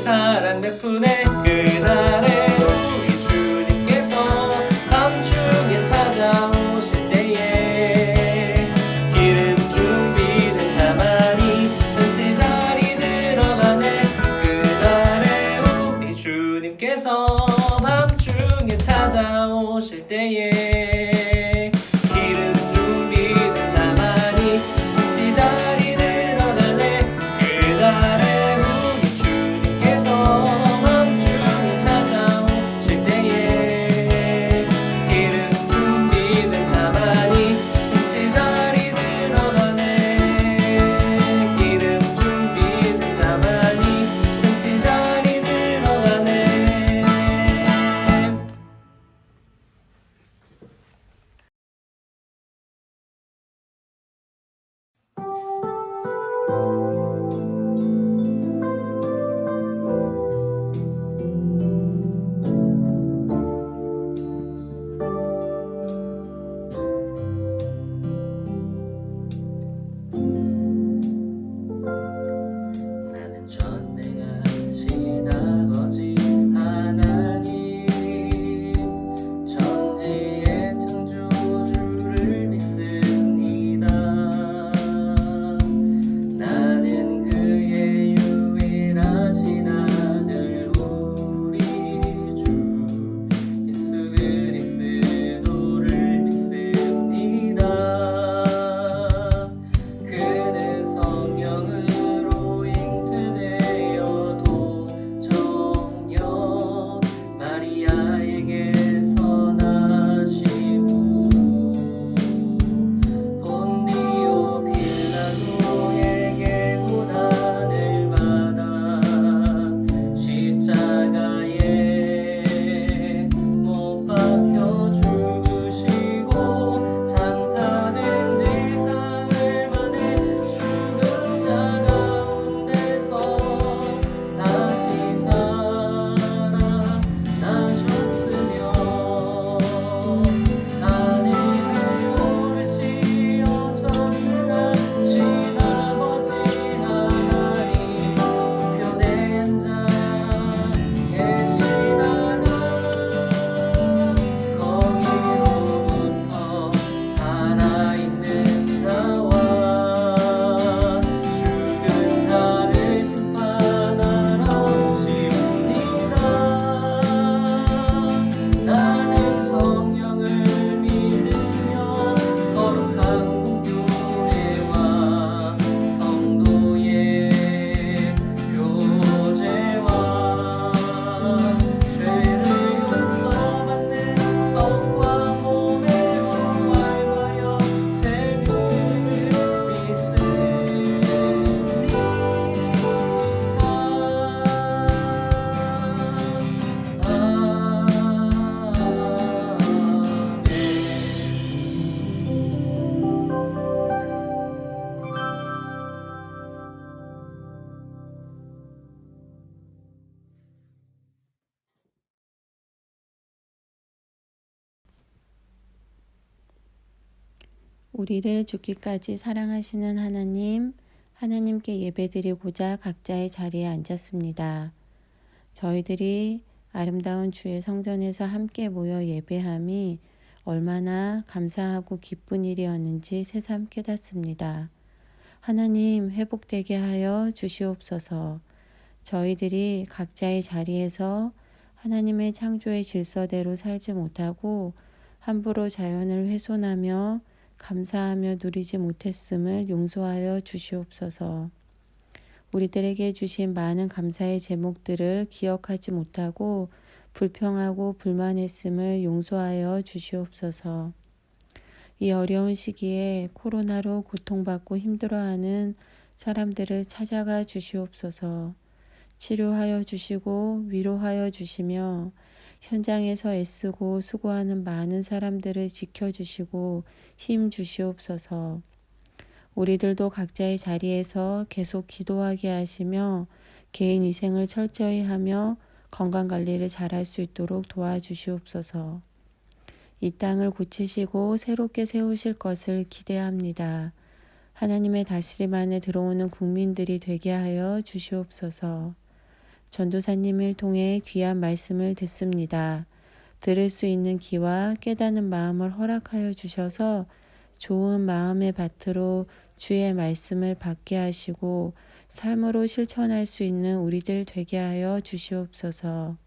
사랑 베푸네. 그날에 우리 주님께서 밤중에 찾아오실 때에 기름 준비된 자만이 잔치 자리 들어가네. 그날에 우리 주님께서 밤중에 찾아오실 때에 기름 준비된 자만이 잔치 자리 들어가네. 그날에 우리 주님께서 밤중에 찾아오실 때에 기름 준비된 자만이 잔치 자리 들어가네. 기름 준비된 자만이 잔치 자리 들어가네. 나는 전능하신 아버지 하나님, 천지의 창조주를 믿습니다. 나는 그의 유일하신 아들 우리 주 예수 그리스도를 믿습니다. 그는 성령으로 잉태되어도 정녕 마리아에게서 나시고 본디오 빌라도에게 고난을 받아 십자가에 못 박혀 죽으시고 장사된 지상을 만해 죽은 자 가운데서 다시 살아나셨으며 하늘을 오르시어 전능하신 아버지 하나님 우편에 앉아 계시다가 거기로부터 살아있는 자와 죽은 자를 심판하러 오십니다. 나는 성령을 믿으며 거룩한 공교회와 성도의 교제와 죄를 용서받는 것과 몸의 부활하여 새 몸을 우리를 죽기까지 사랑하시는 하나님, 하나님께 예배드리고자 각자의 자리에 앉았습니다. 저희들이 아름다운 주의 성전에서 함께 모여 예배함이 얼마나 감사하고 기쁜 일이었는지 새삼 깨닫습니다. 하나님, 회복되게 하여 주시옵소서. 저희들이 각자의 자리에서 하나님의 창조의 질서대로 살지 못하고 함부로 자연을 훼손하며 감사하며 누리지 못했음을 용서하여 주시옵소서. 우리들에게 주신 많은 감사의 제목들을 기억하지 못하고 불평하고 불만했음을 용서하여 주시옵소서. 이 어려운 시기에 코로나로 고통받고 힘들어하는 사람들을 찾아가 주시옵소서. 치료하여 주시고 위로하여 주시며 현장에서 애쓰고 수고하는 많은 사람들을 지켜주시고 힘 주시옵소서. 우리들도 각자의 자리에서 계속 기도하게 하시며 개인 위생을 철저히 하며 건강관리를 잘할 수 있도록 도와주시옵소서. 이 땅을 고치시고 새롭게 세우실 것을 기대합니다. 하나님의 다스림 안에 들어오는 국민들이 되게 하여 주시옵소서. 전도사님을 통해 귀한 말씀을 듣습니다. 들을 수 있는 귀와 깨닫는 마음을 허락하여 주셔서 좋은 마음의 밭으로 주의 말씀을 받게 하시고 삶으로 실천할 수 있는 우리들 되게 하여 주시옵소서.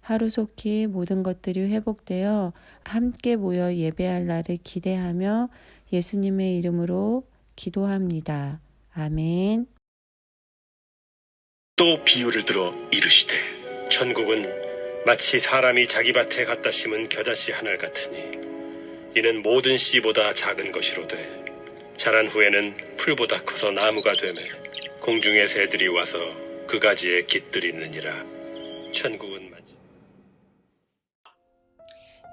하루속히 모든 것들이 회복되어 함께 모여 예배할 날을 기대하며 예수님의 이름으로 기도합니다. 아멘. 또 비유를 들어 이르시되 천국은 마치 사람이 자기 밭에 갖다 심은 겨자씨 한 알 같으니 이는 모든 씨보다 작은 것이로되 자란 후에는 풀보다 커서 나무가 되매 공중의 새들이 와서 그 가지에 깃들이느니라. 천국은 마치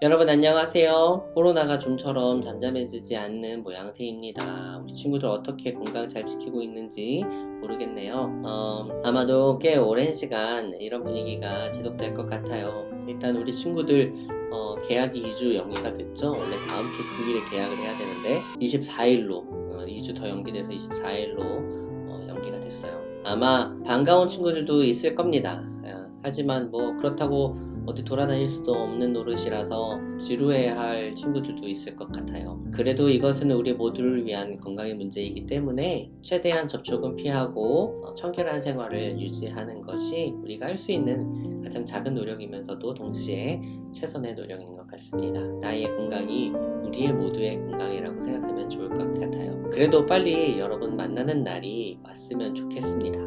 여러분 안녕하세요. 코로나가 좀처럼 잠잠해지지 않는 모양새입니다. 우리 친구들 어떻게 건강 잘 지키고 있는지 모르겠네요. 아마도 꽤 오랜 시간 이런 분위기가 지속될 것 같아요. 일단 우리 친구들 계약이 2주 연기가 됐죠. 원래 다음 주 9일에 계약을 해야 되는데 24일로 2주 더 연기돼서 24일로 연기가 됐어요. 아마 반가운 친구들도 있을 겁니다. 하지만 뭐 그렇다고 어디 돌아다닐 수도 없는 노릇이라서 지루해할 친구들도 있을 것 같아요. 그래도 이것은 우리 모두를 위한 건강의 문제이기 때문에 최대한 접촉은 피하고 청결한 생활을 유지하는 것이 우리가 할 수 있는 가장 작은 노력이면서도 동시에 최선의 노력인 것 같습니다. 나의 건강이 우리의 모두의 건강이라고 생각하면 좋을 것 같아요. 그래도 빨리 여러분 만나는 날이 왔으면 좋겠습니다.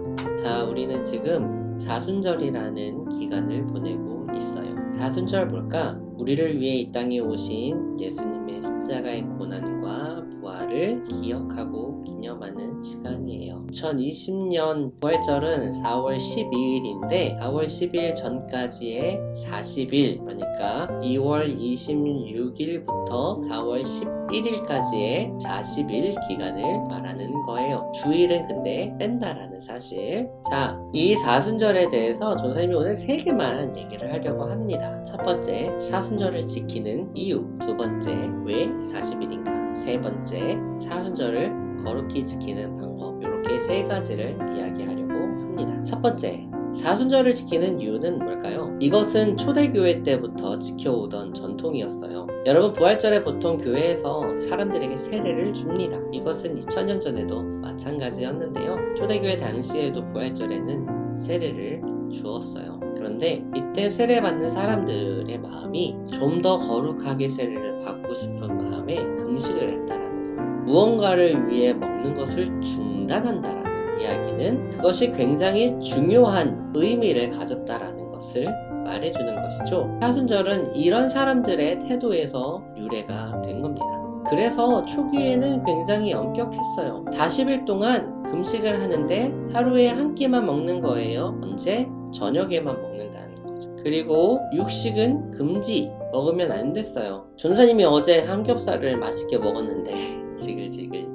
자, 우리는 지금 사순절이라는 기간을 보내고 있어요. 사순절 뭘까? 우리를 위해 이 땅에 오신 예수님의 십자가의 고난과 부활을 기억하고 기념하는 시간이에요. 2020년 부활절은 4월 12일인데 4월 12일 전까지의 40일, 그러니까 2월 26일부터 4월 11일까지의 40일 기간을 말하는 거예요. 주일은 근데 뺀다라는 사실. 자, 이 사순절에 대해서 전사님이 오늘 3개만 얘기를 하려고 합니다. 첫 번째, 사순절을 지키는 이유. 두 번째, 왜 40일인가. 세 번째, 사순절을 거룩히 지키는 방법. 이렇게 3가지를 이야기하려고 합니다. 첫 번째, 사순절을 지키는 이유는 뭘까요? 이것은 초대교회 때부터 지켜오던 전통이었어요. 여러분, 부활절에 보통 교회에서 사람들에게 세례를 줍니다. 이것은 2000년 전에도 마찬가지였는데요. 초대교회 당시에도 부활절에는 세례를 주었어요. 그런데 이때 세례받는 사람들의 마음이 좀 더 거룩하게 세례를 받고 싶은 마음에 금식을 했다라는 거예요. 무언가를 위해 먹는 것을 중단한다라는 이야기는 그것이 굉장히 중요한 의미를 가졌다라는 것을 말해주는 것이죠. 사순절은 이런 사람들의 태도에서 유래가 된 겁니다. 그래서 초기에는 굉장히 엄격했어요. 40일 동안 금식을 하는데 하루에 한 끼만 먹는 거예요. 언제? 저녁에만 먹는다는 거죠. 그리고 육식은 금지, 먹으면 안 됐어요. 전사님이 어제 삼겹살을 맛있게 먹었는데 지글지글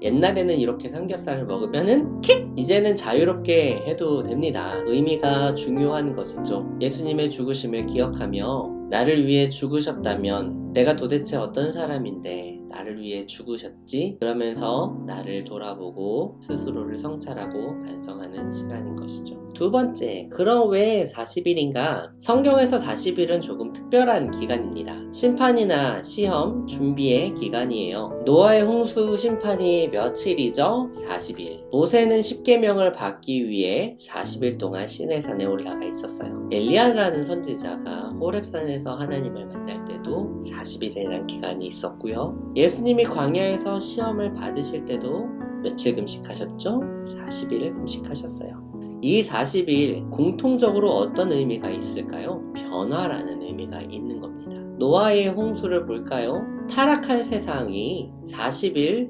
옛날에는 이렇게 삼겹살을 먹으면은 킥! 이제는 자유롭게 해도 됩니다. 의미가 중요한 것이죠. 예수님의 죽으심을 기억하며 나를 위해 죽으셨다면 내가 도대체 어떤 사람인데 나를 위해 죽으셨지? 그러면서 나를 돌아보고 스스로를 성찰하고 반성하는 시간인 것이죠. 두 번째, 그럼 왜 40일인가? 성경에서 40일은 조금 특별한 기간입니다. 심판이나 시험, 준비의 기간이에요. 노아의 홍수 심판이 며칠이죠? 40일. 모세는 10계명을 받기 위해 40일 동안 시내산에 올라가 있었어요. 엘리야라는 선지자가 호렙산에서 하나님을 만날 때도 40일이라는 기간이 있었고요. 예수님이 광야에서 시험을 받으실 때도 며칠 금식하셨죠? 40일을 금식하셨어요. 이 40일 공통적으로 어떤 의미가 있을까요? 변화라는 의미가 있는 겁니다. 노아의 홍수를 볼까요? 타락한 세상이 40일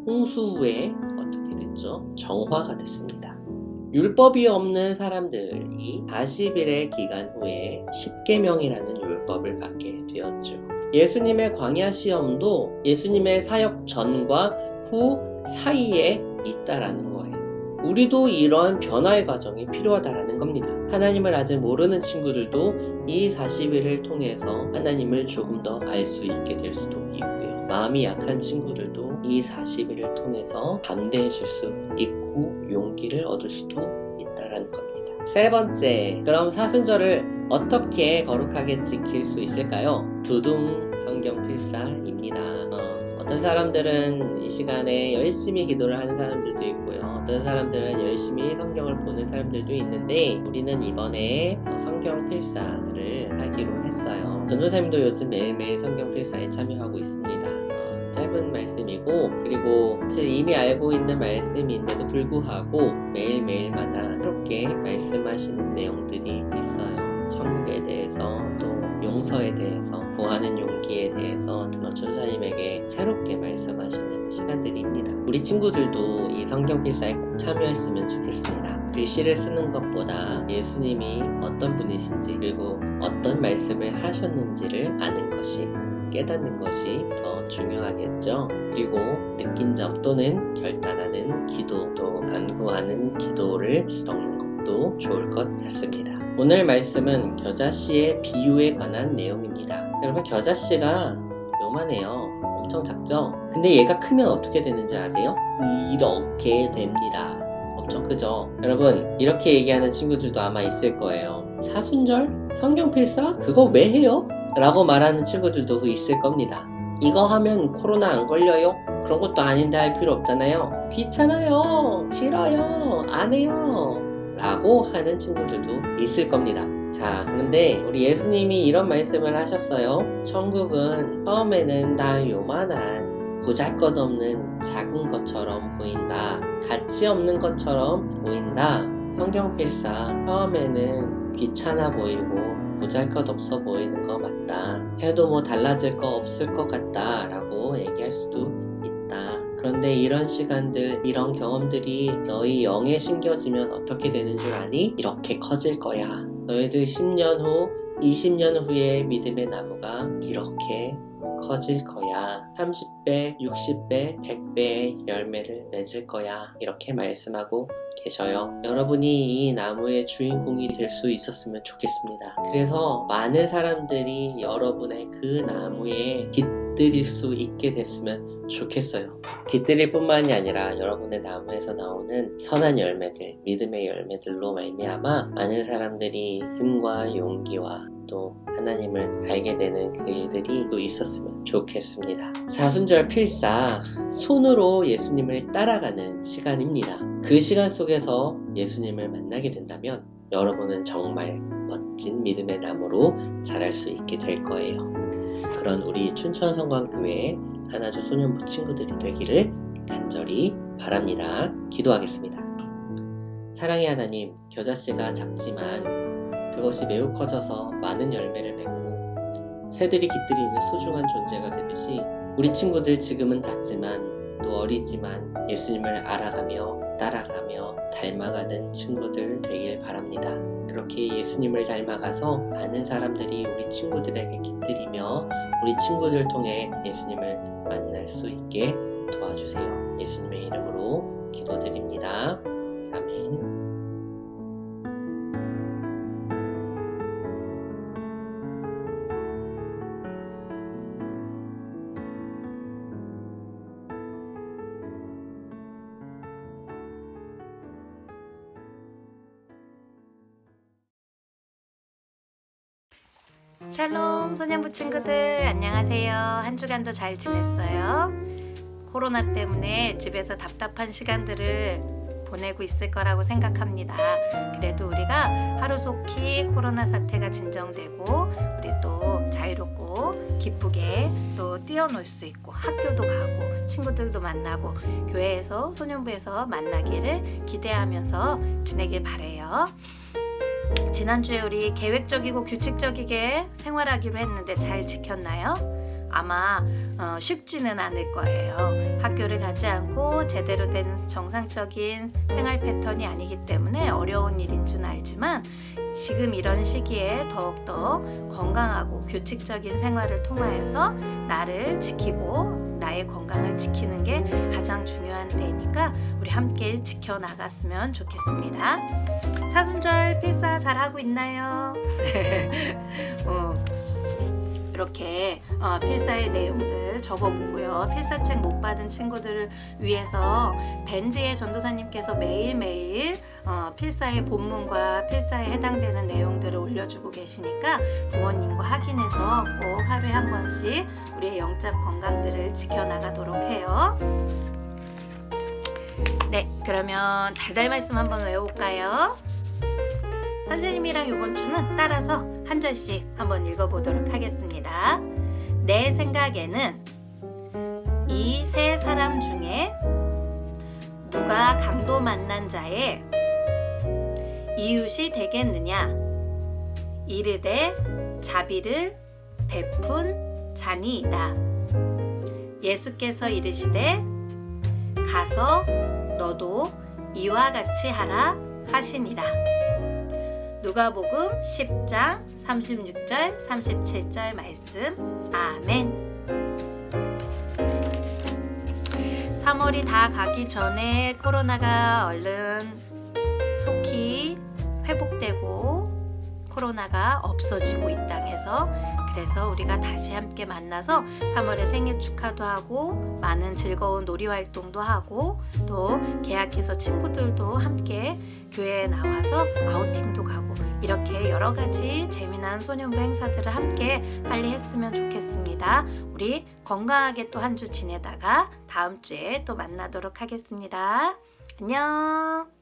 홍수 후에 어떻게 됐죠? 정화가 됐습니다. 율법이 없는 사람들이 40일의 기간 후에 10계명이라는 율법을 받게 되었죠. 예수님의 광야 시험도 예수님의 사역 전과 후 사이에 있다라는 거예요. 우리도 이러한 변화의 과정이 필요하다라는 겁니다. 하나님을 아직 모르는 친구들도 이 40일을 통해서 하나님을 조금 더 알 수 있게 될 수도 있고요. 마음이 약한 친구들도 이 40일을 통해서 담대해질 수 있고 용기를 얻을 수도 있다라는 겁니다. 세 번째, 그럼 사순절을 어떻게 거룩하게 지킬 수 있을까요? 두둥 성경 필사입니다. 어떤 사람들은 이 시간에 열심히 기도를 하는 사람들도 있고요. 어떤 사람들은 열심히 성경을 보는 사람들도 있는데 우리는 이번에 성경 필사를 하기로 했어요. 전도사님도 요즘 매일매일 성경 필사에 참여하고 있습니다. 짧은 말씀이고 그리고 사실 이미 알고 있는 말씀인데도 불구하고 매일매일마다 새롭게 말씀하시는 내용들이 있어요. 천국에 대해서 또 용서에 대해서 구하는 용기에 대해서 전도사님에게 새롭게 말씀하시는 시간들입니다. 우리 친구들도 이 성경 필사에 꼭 참여했으면 좋겠습니다. 글씨를 쓰는 것보다 예수님이 어떤 분이신지 그리고 어떤 말씀을 하셨는지를 아는 것이 깨닫는 것이 더 중요하겠죠. 그리고 느낀 점 또는 결단하는 기도 또 간구하는 기도를 적는 것도 좋을 것 같습니다. 오늘 말씀은 겨자씨의 비유에 관한 내용입니다. 여러분 겨자씨가 요만해요. 엄청 작죠? 근데 얘가 크면 어떻게 되는지 아세요? 이렇게 됩니다. 엄청 크죠? 여러분 이렇게 얘기하는 친구들도 아마 있을 거예요. 사순절? 성경 필사? 그거 왜 해요? 라고 말하는 친구들도 있을 겁니다. 이거 하면 코로나 안 걸려요? 그런 것도 아닌데 할 필요 없잖아요. 귀찮아요. 싫어요. 안 해요. 라고 하는 친구들도 있을 겁니다. 자, 그런데 우리 예수님이 이런 말씀을 하셨어요. 천국은 처음에는 다 요만한 보잘것없는 작은 것처럼 보인다. 가치 없는 것처럼 보인다. 성경 필사 처음에는 귀찮아 보이고 보잘것없어 보이는 거 맞다. 해도 뭐 달라질 거 없을 것 같다 라고 얘기할 수도 있다. 그런데 이런 시간들, 이런 경험들이 너희 영에 심겨지면 어떻게 되는 줄 아니? 이렇게 커질 거야. 너희들 10년 후, 20년 후에 믿음의 나무가 이렇게 커질 거야. 30배, 60배, 100배의 열매를 맺을 거야. 이렇게 말씀하고 계셔요. 여러분이 이 나무의 주인공이 될 수 있었으면 좋겠습니다. 그래서 많은 사람들이 여러분의 그 나무에 깃들일 수 있게 됐으면 좋겠어요. 깃들일 뿐만이 아니라 여러분의 나무에서 나오는 선한 열매들, 믿음의 열매들로 말미암아 많은 사람들이 힘과 용기와 또 하나님을 알게 되는 그 일들이 또 있었으면 좋겠습니다. 사순절 필사, 손으로 예수님을 따라가는 시간입니다. 그 시간 속에서 예수님을 만나게 된다면 여러분은 정말 멋진 믿음의 나무로 자랄 수 있게 될 거예요. 그런 우리 춘천성광교회 하나주 소년부 친구들이 되기를 간절히 바랍니다. 기도하겠습니다. 사랑의 하나님, 겨자씨가 작지만 그것이 매우 커져서 많은 열매를 맺고 새들이 깃들이는 소중한 존재가 되듯이 우리 친구들 지금은 작지만 또 어리지만 예수님을 알아가며 따라가며 닮아가는 친구들 되길 바랍니다. 그렇게 예수님을 닮아가서 많은 사람들이 우리 친구들에게 깃들이며 우리 친구들 통해 예수님을 만날 수 있게 도와주세요. 예수님의 이름으로 기도드립니다. 아멘. 샬롬 소년부 친구들 안녕하세요. 한 주간도 잘 지냈어요? 코로나 때문에 집에서 답답한 시간들을 보내고 있을 거라고 생각합니다. 그래도 우리가 하루속히 코로나 사태가 진정되고 우리 또 자유롭고 기쁘게 또 뛰어놀 수 있고 학교도 가고 친구들도 만나고 교회에서 소년부에서 만나기를 기대하면서 지내길 바래요. 지난주에 우리 계획적이고 규칙적이게 생활하기로 했는데 잘 지켰나요? 아마 쉽지는 않을 거예요. 학교를 가지 않고 제대로 된 정상적인 생활 패턴이 아니기 때문에 어려운 일인 줄 알지만 지금 이런 시기에 더욱더 건강하고 규칙적인 생활을 통하여서 나를 지키고 나의 건강을 지키는 게 가장 중요한 때니까 우리 함께 지켜나갔으면 좋겠습니다. 사순절 필사 잘하고 있나요? 이렇게 필사의 내용들 적어보고요. 필사책 못 받은 친구들을 위해서 밴드의 전도사님께서 매일매일 필사의 본문과 필사에 해당되는 내용들을 올려주고 계시니까 부모님과 확인해서 꼭 하루에 한 번씩 우리의 영적 건강들을 지켜나가도록 해요. 네, 그러면 달달 말씀 한번 외워볼까요? 선생님이랑 이번 주는 따라서 한 절씩 한번 읽어보도록 하겠습니다. 내 생각에는 이 세 사람 중에 누가 강도 만난 자의 이웃이 되겠느냐? 이르되 자비를 베푼 자니이다. 예수께서 이르시되 가서 너도 이와 같이 하라 하시니라. 누가복음 10장 36절 37절 말씀. 아멘. 3월이 다 가기 전에 코로나가 얼른 속히 회복되고 코로나가 없어지고 이 땅에서, 그래서 우리가 다시 함께 만나서 3월에 생일 축하도 하고 많은 즐거운 놀이활동도 하고 또 계약해서 친구들도 함께 교회에 나와서 아우팅도 가고 이렇게 여러 가지 재미난 소년부 행사들을 함께 빨리 했으면 좋겠습니다. 우리 건강하게 또 한 주 지내다가 다음 주에 또 만나도록 하겠습니다. 안녕.